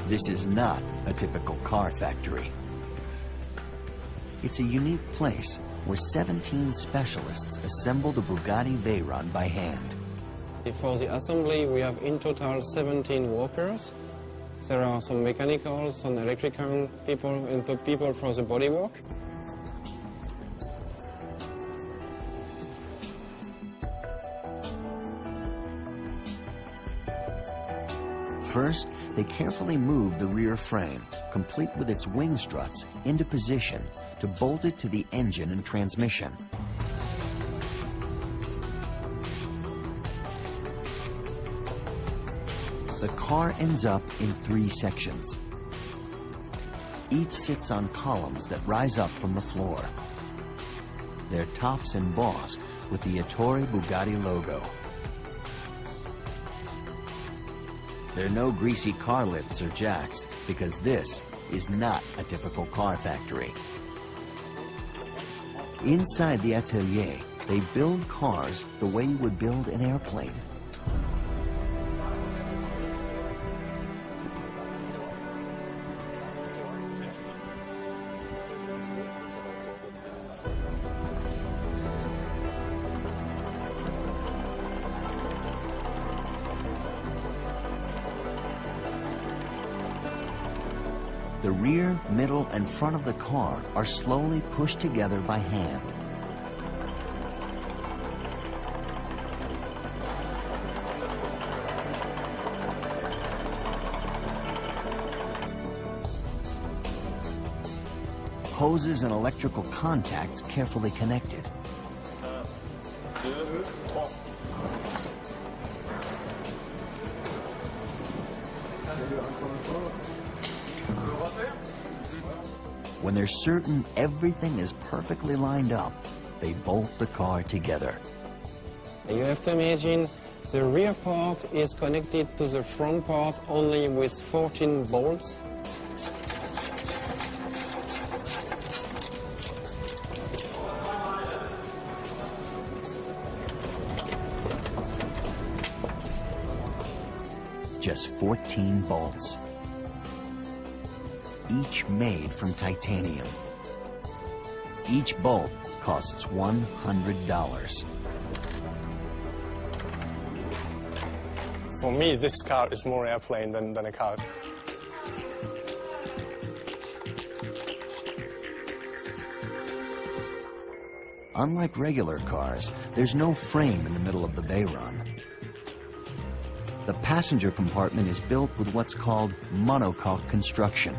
This is not a typical car factory. It's a unique place where 17 specialists assembled a Bugatti Veyron by hand. For the assembly, we have in total 17 workers. There are some mechanicals, some electrical people, and people for the bodywork. First, they carefully move the rear frame, complete with its wing struts, into position to bolt it to the engine and transmission. The car ends up in 3 sections. Each sits on columns that rise up from the floor. Their tops embossed with the Ettore Bugatti logo. There are no greasy car lifts or jacks, because this is not a typical car factory. Inside the atelier, they build cars the way you would build an airplane. The rear, middle, and front of the car are slowly pushed together by hand. Hoses and electrical contacts carefully connected. When they're certain everything is perfectly lined up, they bolt the car together. You have to imagine the rear part is connected to the front part only with 14 bolts. Just 14 bolts. Each made from titanium. Each bolt costs $100. For me, this car is more airplane than a car. Unlike regular cars, there's no frame in the middle of the Veyron. The passenger compartment is built with what's called monocoque construction.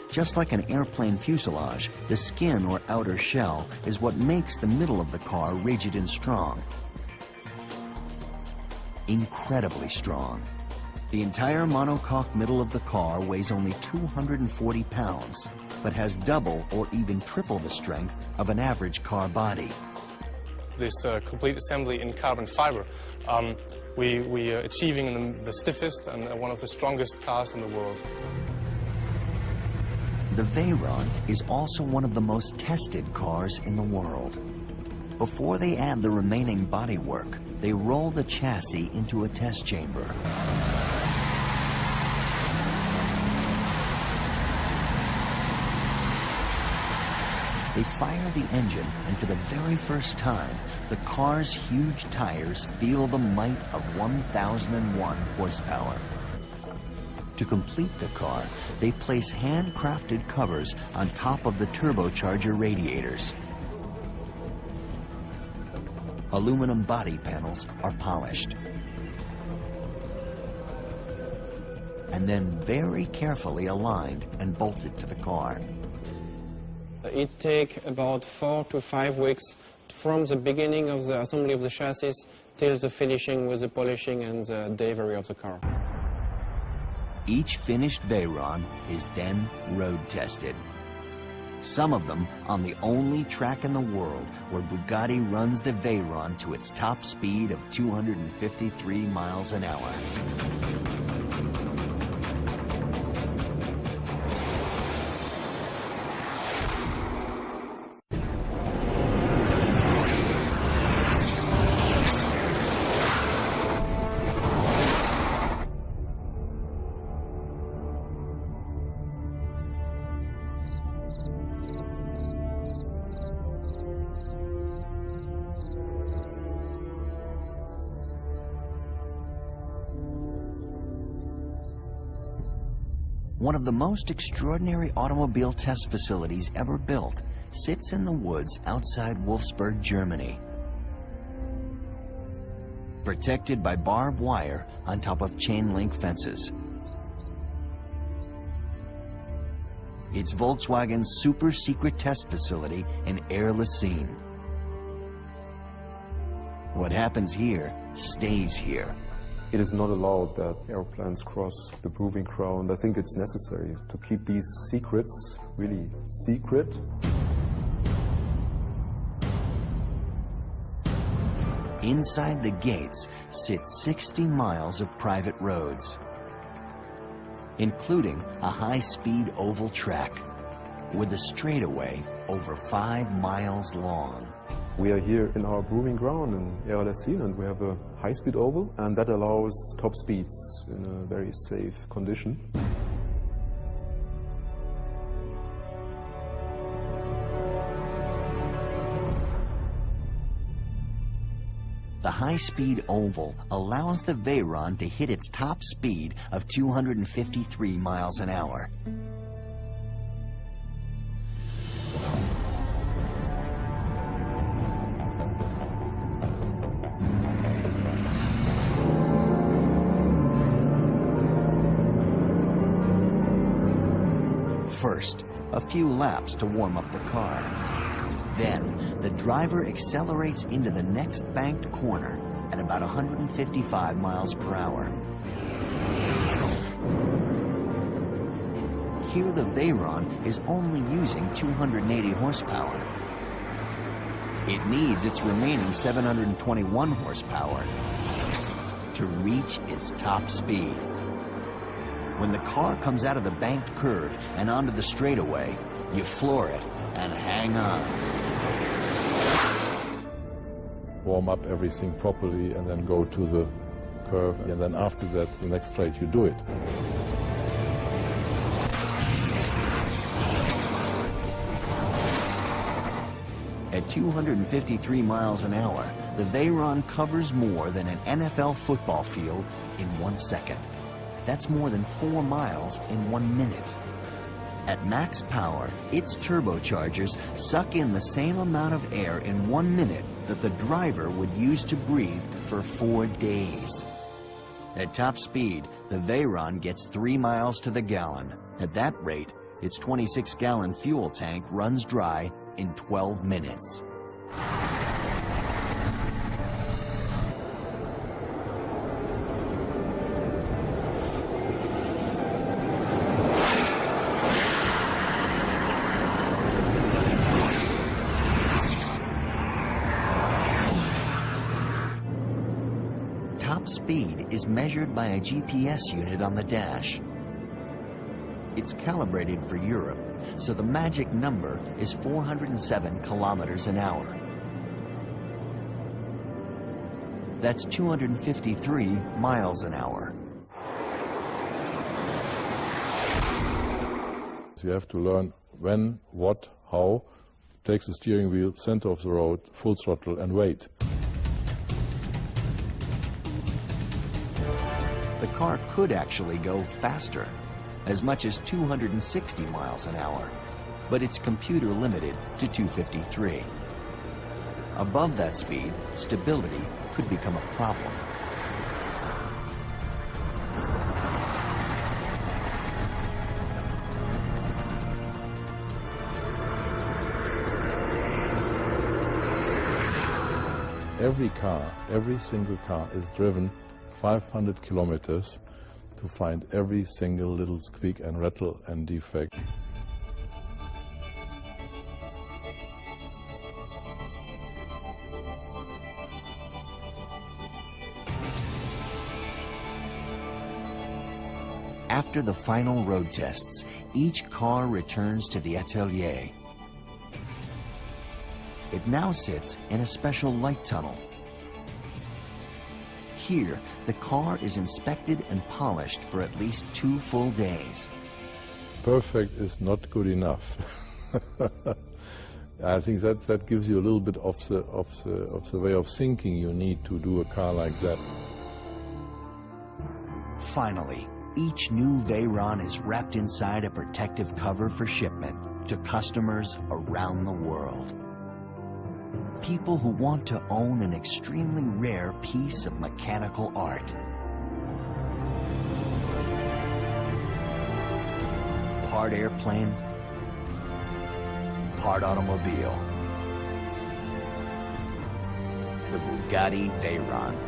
Just like an airplane fuselage, the skin or outer shell is what makes the middle of the car rigid and strong. Incredibly strong. The entire monocoque middle of the car weighs only 240 pounds, but has double or even triple the strength of an average car body. This complete assembly in carbon fiber, we are achieving the stiffest and one of the strongest cars in the world. The Veyron is also one of the most tested cars in the world. Before they add the remaining bodywork, they roll the chassis into a test chamber. They fire the engine, and for the very first time, the car's huge tires feel the might of 1,001 horsepower. To complete the car, they place handcrafted covers on top of the turbocharger radiators. Aluminum body panels are polished. And then very carefully aligned and bolted to the car. It takes about 4 to 5 weeks from the beginning of the assembly of the chassis till the finishing with the polishing and the delivery of the car. Each finished Veyron is then road tested. Some of them on the only track in the world where Bugatti runs the Veyron to its top speed of 253 miles an hour. One of the most extraordinary automobile test facilities ever built sits in the woods outside Wolfsburg, Germany. Protected by barbed wire on top of chain-link fences. It's Volkswagen's super-secret test facility in Air-les-Cygnes. What happens here stays here. It is not allowed that airplanes cross the proving ground. I think it's necessary to keep these secrets really secret. Inside the gates sit 60 miles of private roads, including a high-speed oval track with a straightaway over 5 miles long. We are here in our proving ground in Air-les-Cygnes, and we have a high-speed oval, and that allows top speeds in a very safe condition. The high-speed oval allows the Veron to hit its top speed of 253 miles an hour. First, a few laps to warm up the car. Then, the driver accelerates into the next banked corner at about 155 miles per hour. Here the Veron is only using 280 horsepower. It needs its remaining 721 horsepower to reach its top speed. When the car comes out of the banked curve and onto the straightaway, you floor it and hang on. Warm up everything properly and then go to the curve, and then after that, the next straight, you do it. At 253 miles an hour, the Veron covers more than an NFL football field in 1 second. That's more than 4 miles in 1 minute. At max power, its turbochargers suck in the same amount of air in 1 minute that the driver would use to breathe for 4 days. At top speed, the Veron gets 3 miles to the gallon. At that rate, its 26-gallon fuel tank runs dry in 12 minutes. Top speed is measured by a GPS unit on the dash. It's calibrated for Europe, so the magic number is 407 kilometers an hour. That's 253 miles an hour. So you have to learn when, what, how, take the steering wheel, center of the road, full throttle, and wait. The car could actually go faster, as much as 260 miles an hour, but it's computer limited to 253. Above that speed, stability could become a problem. Every car, every single car is driven 500 kilometers to find every single little squeak and rattle and defect. After the final road tests, each car returns to the atelier. It now sits in a special light tunnel. Here, the car is inspected and polished for at least 2 full days. Perfect is not good enough. I think that gives you a little bit of the way of thinking you need to do a car like that. Finally, Each new Veyron is wrapped inside a protective cover for shipment to customers around the world. People who want to own an extremely rare piece of mechanical art. Part airplane, part automobile. The Bugatti Veyron.